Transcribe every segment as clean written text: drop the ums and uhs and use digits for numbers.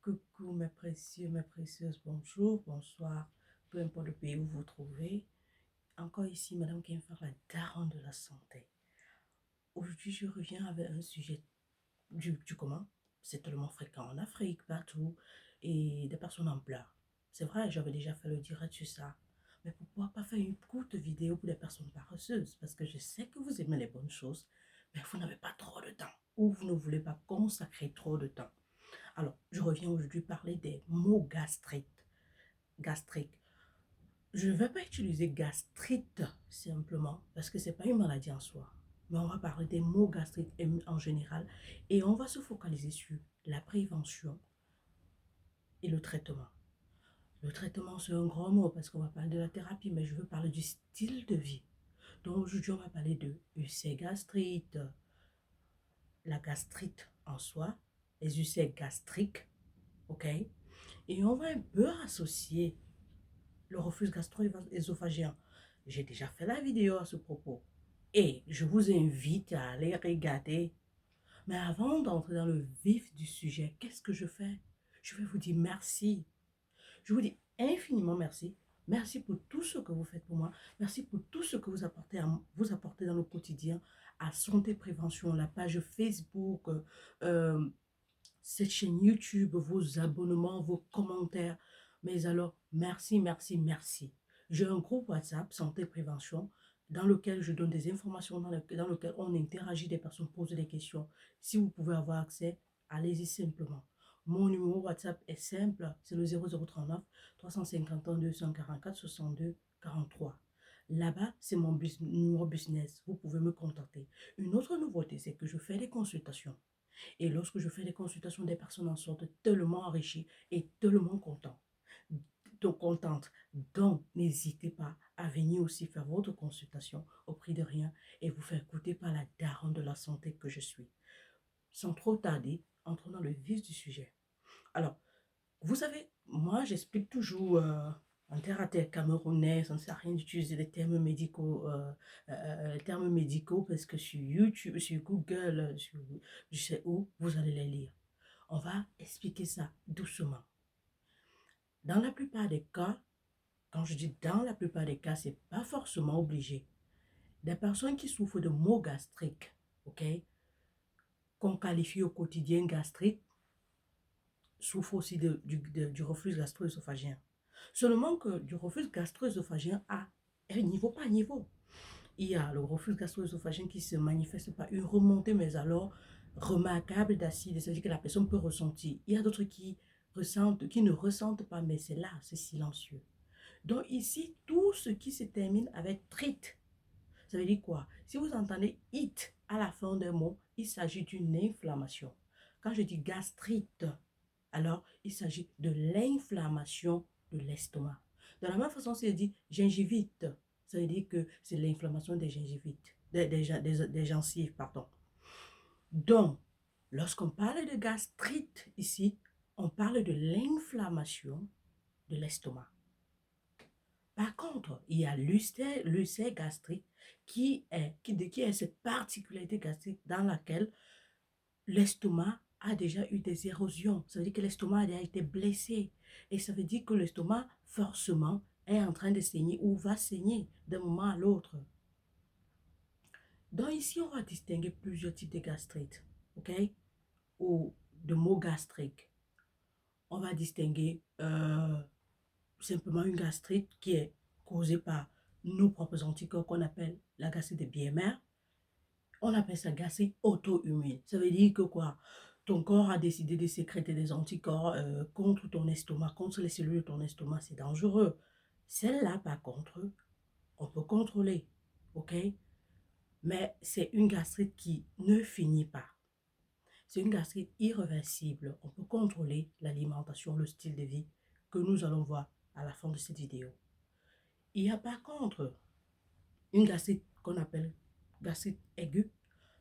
Coucou mes précieux, mes précieuses, bonjour, bonsoir, peu importe le pays où vous vous trouvez. Encore ici, Madame Kenfar, la daronne de la santé. Aujourd'hui, je reviens avec un sujet du comment. C'est tellement fréquent en Afrique, partout, et des personnes en pleurs. C'est vrai, j'avais déjà fait le direct sur ça. Mais pourquoi pas faire une courte vidéo pour les personnes paresseuses? Parce que je sais que vous aimez les bonnes choses, mais vous n'avez pas trop de temps, ou vous ne voulez pas consacrer trop de temps. Alors, je reviens aujourd'hui parler des mots gastriques. Je ne vais pas utiliser gastrite simplement parce que ce n'est pas une maladie en soi. Mais on va parler des mots gastriques en général et on va se focaliser sur la prévention et le traitement. Le traitement, c'est un grand mot parce qu'on va parler de la thérapie, mais je veux parler du style de vie. Donc aujourd'hui, on va parler de ulcère gastrite, la gastrite en soi, les ulcères gastriques, ok? Et on va un peu associer le reflux gastro-œsophagien. J'ai déjà fait la vidéo à ce propos. Et je vous invite à aller regarder. Mais avant d'entrer dans le vif du sujet, qu'est-ce que je fais? Je vais vous dire merci. Je vous dis infiniment merci. Merci pour tout ce que vous faites pour moi. Merci pour tout ce que vous apportez dans le quotidien à Santé Prévention, la page Facebook, euh, cette chaîne YouTube, vos abonnements, vos commentaires. Mais alors, merci, merci, merci. J'ai un groupe WhatsApp, Santé Prévention, dans lequel je donne des informations, dans lequel on interagit, des personnes posent des questions. Si vous pouvez avoir accès, allez-y simplement. Mon numéro WhatsApp est simple, c'est le 0039 351 244 62 43. Là-bas, c'est mon numéro business. Vous pouvez me contacter. Une autre nouveauté, c'est que je fais des consultations. Et lorsque je fais des consultations, des personnes en sortent tellement enrichies et tellement contentes. Donc, n'hésitez pas à venir aussi faire votre consultation au prix de rien et vous faire écouter par la daronne de la santé que je suis. Sans trop tarder, entrons dans le vif du sujet. Alors, vous savez, moi, j'explique toujours en terre à terre camerounais, ça ne sert à rien d'utiliser les termes médicaux parce que sur YouTube, sur Google, sur je sais où, vous allez les lire. On va expliquer ça doucement. Dans la plupart des cas, quand je dis dans la plupart des cas, c'est pas forcément obligé. Des personnes qui souffrent de maux gastriques, ok, qu'on qualifie au quotidien gastrique, souffrent aussi du reflux gastro-œsophagien. Seulement que du reflux gastro-œsophagien à niveau par niveau. Il y a le reflux gastro-œsophagien qui se manifeste par une remontée, mais alors remarquable d'acide, c'est-à-dire que la personne peut ressentir. Il y a d'autres qui ne ressentent pas, mais c'est là, c'est silencieux. Donc ici, tout ce qui se termine avec trite, ça veut dire quoi? Si vous entendez it à la fin d'un mot, il s'agit d'une inflammation. Quand je dis gastrite, alors il s'agit de l'inflammation de l'estomac. De la même façon, si je dis gingivite, ça veut dire que c'est l'inflammation des gingivites, des gencives, pardon. Donc, lorsqu'on parle de gastrite ici, on parle de l'inflammation de l'estomac. Par contre, il y a l'ulcère gastrique qui est cette particularité gastrique dans laquelle l'estomac a déjà eu des érosions. Ça veut dire que l'estomac a déjà été blessé. Et ça veut dire que l'estomac, forcément, est en train de saigner ou va saigner d'un moment à l'autre. Donc ici, on va distinguer plusieurs types de gastrites, ok? Ou de maux gastriques. On va distinguer simplement une gastrite qui est causée par nos propres anticorps qu'on appelle la gastrite de Biemer. On appelle ça gastrite auto-immune. Ça veut dire que quoi? Ton corps a décidé de sécréter des anticorps contre ton estomac, contre les cellules de ton estomac. C'est dangereux. Celle-là, par contre, on peut contrôler. OK? Mais c'est une gastrite qui ne finit pas. C'est une gastrite irréversible. On peut contrôler l'alimentation, le style de vie que nous allons voir à la fin de cette vidéo. Il y a par contre une gastrite qu'on appelle gastrite aiguë.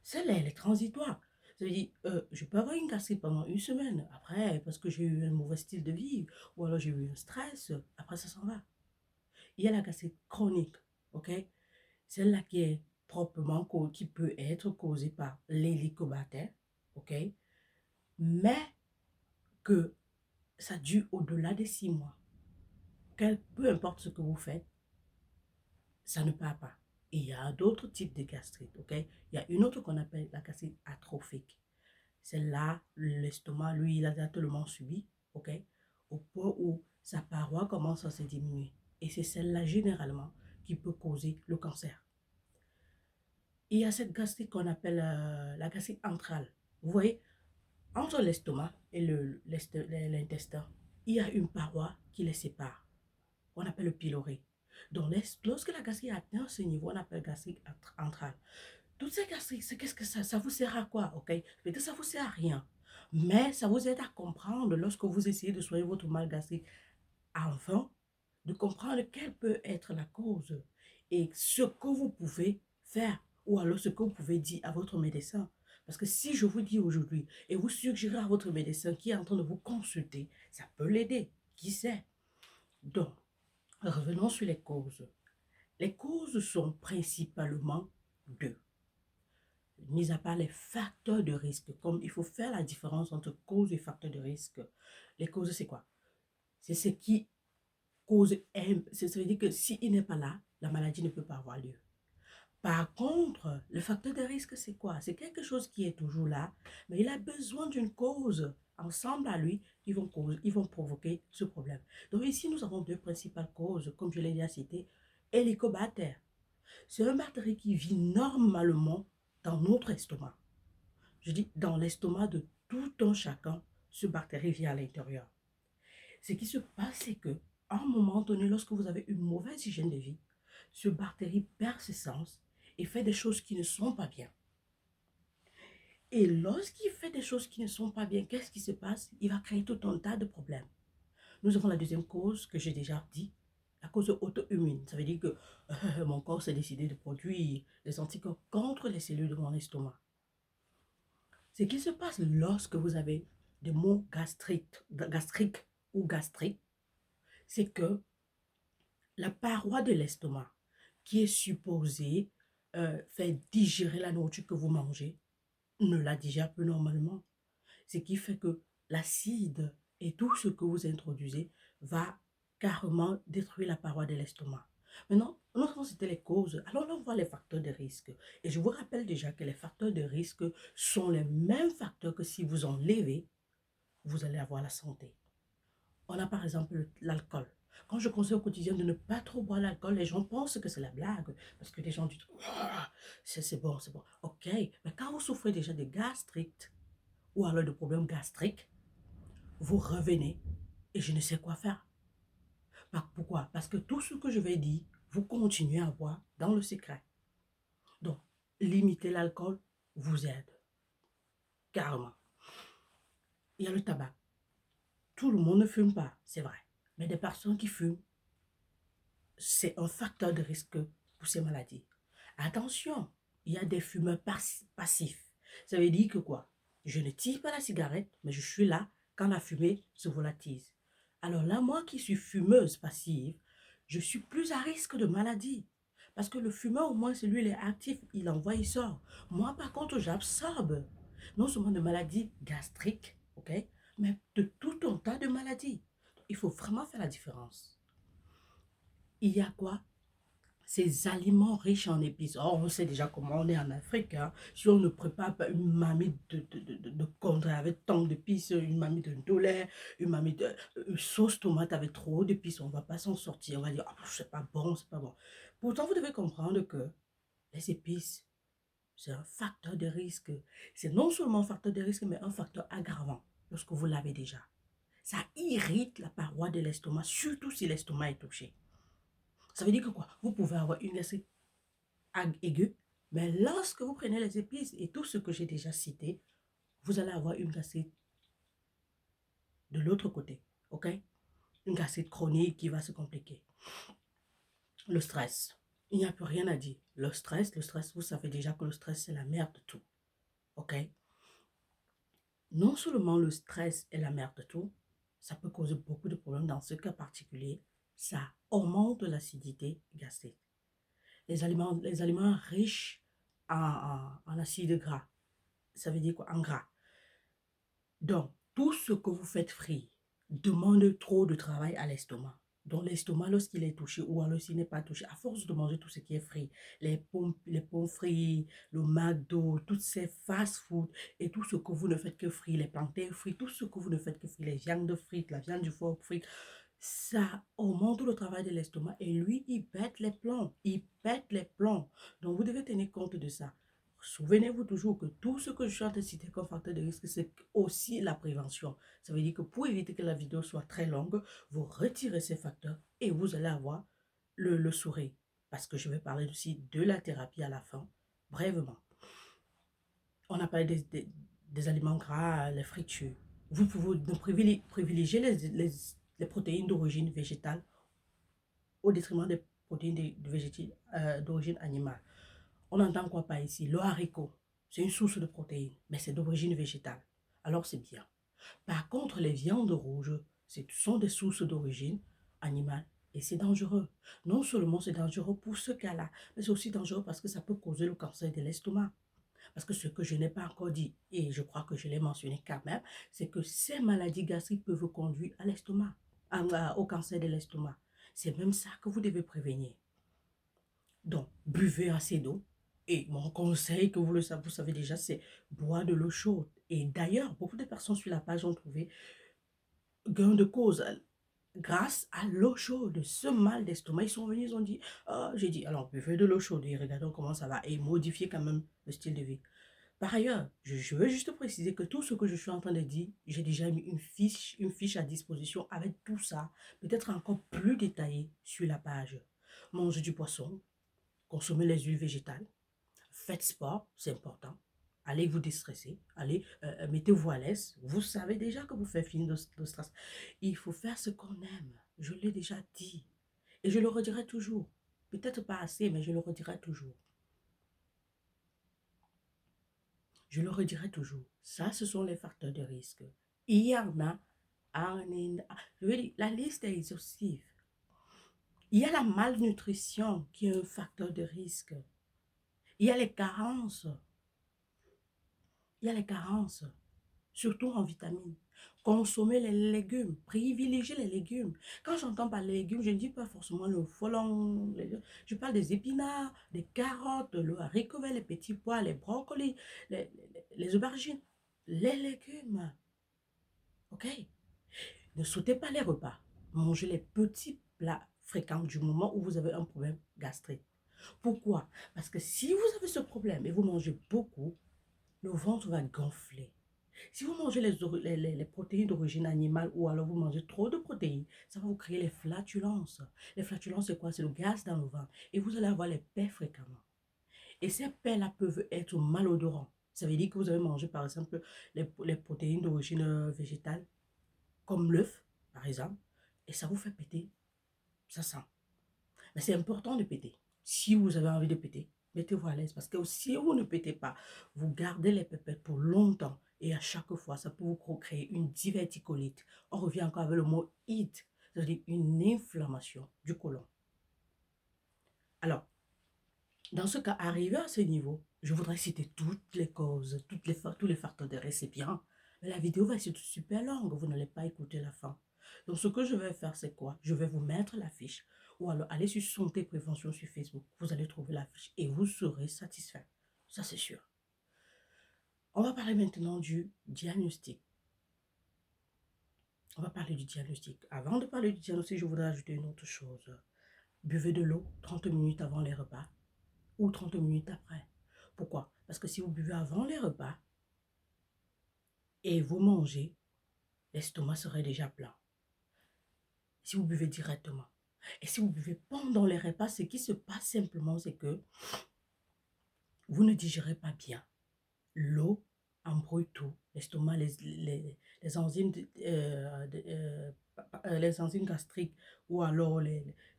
Celle-là, elle est transitoire. Ça veut dire, je peux avoir une gastrite pendant une semaine. Après, parce que j'ai eu un mauvais style de vie, ou alors j'ai eu un stress, après ça s'en va. Il y a la gastrite chronique, ok? Celle-là qui est proprement, qui peut être causée par l'hélicobacter, ok? Mais que ça dure au-delà des 6 mois. Peu importe ce que vous faites, ça ne part pas. Et il y a d'autres types de gastrite, ok? Il y a une autre qu'on appelle la gastrite atrophique. Celle-là, l'estomac, lui, il a tellement subi, ok? Au point où sa paroi commence à se diminuer. Et c'est celle-là, généralement, qui peut causer le cancer. Il y a cette gastrite qu'on appelle la gastrite antrale. Vous voyez, entre l'estomac et l'intestin, il y a une paroi qui les sépare. On appelle le pyloré. Donc, lorsque la gastrite atteint ce niveau, on appelle gastrite antrale. Toutes ces gastriques, qu'est-ce que ça vous sert à quoi, ok? Peut-être que ça vous sert à rien. Mais ça vous aide à comprendre lorsque vous essayez de soigner votre mal gastrique avant de comprendre quelle peut être la cause et ce que vous pouvez faire ou alors ce que vous pouvez dire à votre médecin. Parce que si je vous dis aujourd'hui et vous suggérez à votre médecin qui est en train de vous consulter, ça peut l'aider. Qui sait? Donc, revenons sur les causes. Les causes sont principalement deux. Mis à part les facteurs de risque, comme il faut faire la différence entre cause et facteur de risque. Les causes, c'est quoi? C'est ce qui cause, ça veut dire que s'il n'est pas là, la maladie ne peut pas avoir lieu. Par contre, le facteur de risque, c'est quoi? C'est quelque chose qui est toujours là, mais il a besoin d'une cause. Ensemble à lui, ils vont provoquer ce problème. Donc ici, nous avons deux principales causes, comme je l'ai déjà cité. Hélicobacter. C'est un bactérie qui vit normalement dans notre estomac. Je dis dans l'estomac de tout un chacun, ce bactérie vit à l'intérieur. Ce qui se passe, c'est que à un moment donné, lorsque vous avez une mauvaise hygiène de vie, ce bactérie perd ses sens et fait des choses qui ne sont pas bien. Et lorsqu'il fait des choses qui ne sont pas bien, qu'est-ce qui se passe? Il va créer tout un tas de problèmes. Nous avons la deuxième cause que j'ai déjà dit, la cause auto-immune. Ça veut dire que mon corps s'est décidé de produire des anticorps contre les cellules de mon estomac. Ce qui se passe lorsque vous avez des maux gastriques ou gastriques, c'est que la paroi de l'estomac, qui est supposée faire digérer la nourriture que vous mangez, ne la digère plus normalement. Ce qui fait que l'acide et tout ce que vous introduisez va carrément détruire la paroi de l'estomac. Maintenant, nous avons cité les causes. Alors là, on voit les facteurs de risque. Et je vous rappelle déjà que les facteurs de risque sont les mêmes facteurs que si vous enlevez, vous allez avoir la santé. On a par exemple l'alcool. Quand je conseille au quotidien de ne pas trop boire l'alcool, les gens pensent que c'est la blague. Parce que les gens disent, ah, c'est bon, c'est bon. Ok, mais quand vous souffrez déjà de gastrite ou alors de problèmes gastriques, vous revenez et je ne sais quoi faire. Pourquoi? Parce que tout ce que je vais dire, vous continuez à boire dans le secret. Donc, limiter l'alcool vous aide. Carrément. Il y a le tabac. Tout le monde ne fume pas, c'est vrai. Mais des personnes qui fument, c'est un facteur de risque pour ces maladies. Attention, il y a des fumeurs passifs. Ça veut dire que quoi? Je ne tire pas la cigarette, mais je suis là quand la fumée se volatise. Alors là, moi qui suis fumeuse passive, je suis plus à risque de maladie. Parce que le fumeur, au moins, c'est lui, il est actif, il envoie, il sort. Moi, par contre, j'absorbe non seulement de maladies gastriques, ok, mais de tout un tas de maladies. Il faut vraiment faire la différence. Il y a quoi? Ces aliments riches en épices. Oh, on sait déjà comment on est en Afrique. Hein. Si on ne prépare pas une mamie de condré avec tant d'épices, une mamie de ndolé, une mamie de sauce tomate avec trop d'épices, on ne va pas s'en sortir. On va dire, oh, c'est pas bon, c'est pas bon. Pourtant, vous devez comprendre que les épices, c'est un facteur de risque. C'est non seulement un facteur de risque, mais un facteur aggravant lorsque vous l'avez déjà. Ça irrite la paroi de l'estomac, surtout si l'estomac est touché. Ça veut dire que quoi? Vous pouvez avoir une gastrite aiguë, mais lorsque vous prenez les épices et tout ce que j'ai déjà cité, vous allez avoir une gastrite de l'autre côté, ok? Une gastrite chronique qui va se compliquer. Le stress, il n'y a plus rien à dire. Le stress, vous savez déjà que le stress, c'est la merde de tout, ok? Non seulement le stress est la merde de tout, ça peut causer beaucoup de problèmes. Dans ce cas particulier, ça augmente l'acidité gastrique. Les aliments riches en acides gras, ça veut dire quoi? En gras. Donc, tout ce que vous faites frire, demande trop de travail à l'estomac. Donc l'estomac, lorsqu'il est touché ou alors s'il n'est pas touché, à force de manger tout ce qui est frit, les pommes frits, le McDo, toutes ces fast-food et tout ce que vous ne faites que frire, les plantains frits, tout ce que vous ne faites que frire, les viandes frites, la viande du foie frite, ça augmente le travail de l'estomac et lui, il pète les plombs. Il pète les plombs. Donc, vous devez tenir compte de ça. Souvenez-vous toujours que tout ce que je suis en train de citer comme facteur de risque, c'est aussi la prévention. Ça veut dire que pour éviter que la vidéo soit très longue, vous retirez ces facteurs et vous allez avoir le sourire. Parce que je vais parler aussi de la thérapie à la fin, brièvement. On a parlé des aliments gras, les fritures. Vous pouvez privilégier les protéines d'origine végétale au détriment des protéines d'origine animale. On entend quoi par ici? Le haricot, c'est une source de protéines, mais c'est d'origine végétale. Alors c'est bien. Par contre, les viandes rouges, ce sont des sources d'origine animale et c'est dangereux. Non seulement c'est dangereux pour ce cas-là, mais c'est aussi dangereux parce que ça peut causer le cancer de l'estomac. Parce que ce que je n'ai pas encore dit, et je crois que je l'ai mentionné quand même, c'est que ces maladies gastriques peuvent conduire à l'estomac, au cancer de l'estomac. C'est même ça que vous devez prévenir. Donc, buvez assez d'eau. Et mon conseil, que vous savez déjà, c'est boire de l'eau chaude. Et d'ailleurs, beaucoup de personnes sur la page ont trouvé gain de cause grâce à l'eau chaude. Ce mal d'estomac, ils sont venus, ils ont dit, ah, j'ai dit, alors buvez de l'eau chaude et regardons comment ça va. Et modifiez quand même le style de vie. Par ailleurs, je veux juste préciser que tout ce que je suis en train de dire, j'ai déjà mis une fiche à disposition avec tout ça, peut-être encore plus détaillé sur la page. Mangez du poisson, consommez les huiles végétales, faites sport, c'est important. Allez vous déstresser, allez, mettez-vous à l'aise. Vous savez déjà que vous faites finir de stress. Il faut faire ce qu'on aime. Je l'ai déjà dit. Et je le redirai toujours. Peut-être pas assez, mais je le redirai toujours. Je le redirai toujours. Ça, ce sont les facteurs de risque. Il y en a, je veux dire, la liste est exhaustive. Il y a la malnutrition qui est un facteur de risque. Il y a les carences. Il y a les carences, surtout en vitamines. Consommer les légumes, privilégier les légumes. Quand j'entends par les légumes, je ne dis pas forcément le folon, je parle des épinards, des carottes, le haricot vert, les petits pois, les brocolis, les aubergines. Les légumes, ok? Ne sautez pas les repas. Mangez les petits plats fréquents du moment où vous avez un problème gastrique. Pourquoi? Parce que si vous avez ce problème et vous mangez beaucoup, le ventre va gonfler. Si vous mangez les protéines d'origine animale ou alors vous mangez trop de protéines, ça va vous créer les flatulences. Les flatulences, c'est quoi? C'est le gaz dans le ventre. Et vous allez avoir les paix fréquemment. Et ces paix-là peuvent être malodorants. Ça veut dire que vous avez mangé, par exemple, les protéines d'origine végétale, comme l'œuf, par exemple, et ça vous fait péter. Ça sent. Mais c'est important de péter. Si vous avez envie de péter, mettez-vous à l'aise. Parce que si vous ne pétez pas, vous gardez les pépettes pour longtemps. Et à chaque fois, ça peut vous créer une diverticulite. On revient encore avec le mot it, c'est-à-dire une inflammation du côlon. Alors, dans ce cas, arrivé à ce niveau, je voudrais citer toutes les causes, tous les facteurs de récipient. Mais la vidéo va être super longue, vous n'allez pas écouter la fin. Donc, ce que je vais faire, c'est quoi? Je vais vous mettre la fiche. Ou alors, allez sur Santé Prévention sur Facebook. Vous allez trouver la fiche et vous serez satisfait. Ça, c'est sûr. On va parler maintenant du diagnostic. On va parler du diagnostic. Avant de parler du diagnostic, je voudrais ajouter une autre chose. Buvez de l'eau 30 minutes avant les repas ou 30 minutes après. Pourquoi? Parce que si vous buvez avant les repas et vous mangez, l'estomac serait déjà plein. Si vous buvez directement. Et si vous buvez pendant les repas, ce qui se passe simplement, c'est que vous ne digérez pas bien. L'eau embrouille tout. L'estomac, les enzymes, les enzymes gastriques ou alors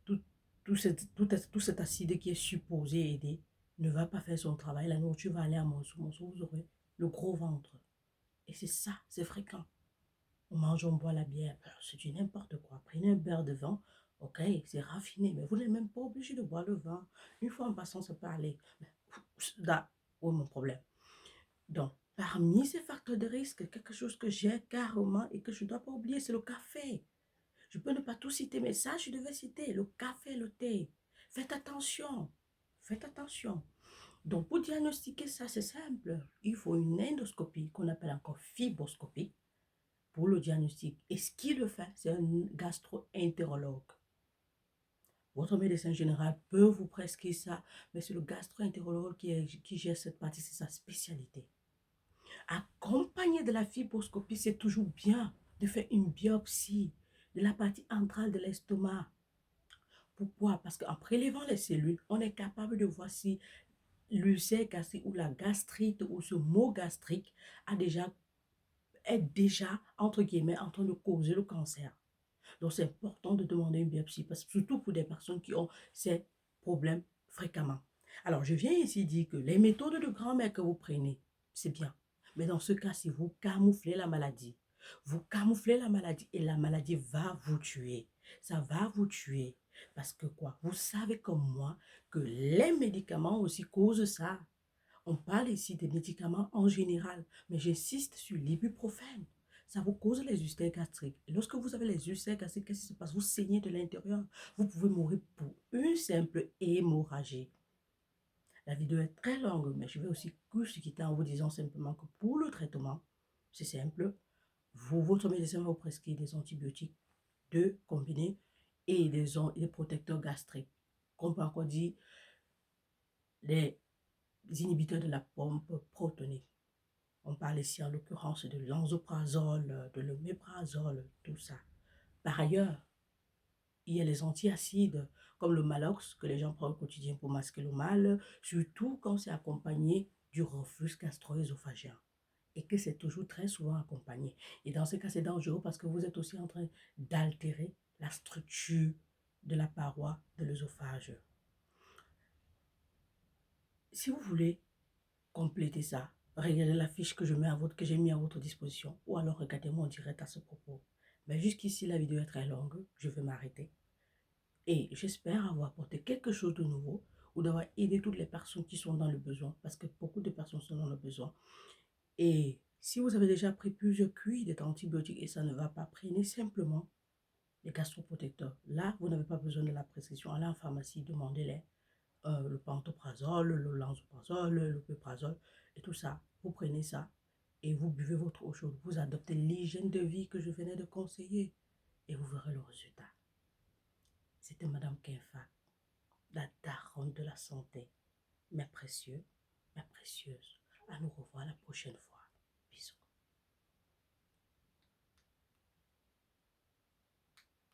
tout, tout cet acide qui est supposé aider ne va pas faire son travail. La nourriture va aller à morceaux. Vous aurez le gros ventre. Et c'est ça, c'est fréquent. On mange, on boit la bière, c'est du n'importe quoi. Prenez un verre de vin, ok, c'est raffiné, mais vous n'êtes même pas obligé de boire le vin. Une fois en passant, ça peut aller. Là, où est mon problème? Donc, Parmi ces facteurs de risque, quelque chose que j'ai carrément et que je ne dois pas oublier, c'est le café. Je peux ne pas tout citer, mais ça, je devais citer le café, le thé. Faites attention. Faites attention. Donc, pour diagnostiquer ça, c'est simple. Il faut une endoscopie qu'on appelle encore fibroscopie pour le diagnostic. Et ce qui le fait, c'est un gastro-entérologue. Votre médecin général peut vous prescrire ça, mais c'est le gastro-entérologue qui gère cette partie, c'est sa spécialité. Accompagné de la fibroscopie, c'est toujours bien de faire une biopsie de la partie entrale de l'estomac. Pourquoi? Parce qu'en prélevant les cellules, on est capable de voir si l'ulcère gastrique ou la gastrite ou ce mot gastrique est déjà, entre guillemets, en train de causer le cancer. Donc, c'est important de demander une biopsie, parce que surtout pour des personnes qui ont ces problèmes fréquemment. Alors, je viens ici dire que les méthodes de grand-mère que vous prenez, c'est bien. Mais dans ce cas, si vous camouflez la maladie, vous camouflez la maladie et la maladie va vous tuer. Ça va vous tuer. Parce que quoi? Vous savez comme moi que les médicaments aussi causent ça. On parle ici des médicaments en général, mais j'insiste sur l'ibuprofène. Ça vous cause les ulcères gastriques. Et lorsque vous avez les ulcères gastriques, qu'est-ce qui se passe? Vous saignez de l'intérieur. Vous pouvez mourir pour une simple hémorragie. La vidéo est très longue, mais je vais aussi se quitter en vous disant simplement que pour le traitement, c'est simple. Votre médecin va vous prescrire des antibiotiques, deux combinés, et des protecteurs gastriques. Comme peut encore dire, les inhibiteurs de la pompe protonique. On parle ici en l'occurrence de l'anzoprazole, de l'oméprazole, tout ça. Par ailleurs, il y a les antiacides comme le Malox que les gens prennent au quotidien pour masquer le mal, surtout quand c'est accompagné du reflux gastro-œsophagien et que c'est toujours très souvent accompagné. Et dans ce cas, c'est dangereux parce que vous êtes aussi en train d'altérer la structure de la paroi de l'œsophage. Si vous voulez compléter ça, regardez la fiche que que j'ai mis à votre disposition, ou alors regardez-moi en direct à ce propos. Mais jusqu'ici, la vidéo est très longue, je vais m'arrêter. Et j'espère avoir apporté quelque chose de nouveau, ou d'avoir aidé toutes les personnes qui sont dans le besoin, parce que beaucoup de personnes sont dans le besoin. Et si vous avez déjà pris plusieurs cuits d'antibiotiques et ça ne va pas, prenez simplement les gastroprotecteurs. Là, vous n'avez pas besoin de la prescription. Allez en pharmacie, demandez-les le pantoprazole, le lansoprazole, le péprazole et tout ça. Vous prenez ça et vous buvez votre eau chaude. Vous adoptez l'hygiène de vie que je venais de conseiller et vous verrez le résultat. C'était Madame Kenfa, la daronne de la santé. Mes précieux, mes précieuses, à nous revoir la prochaine fois. Bisous.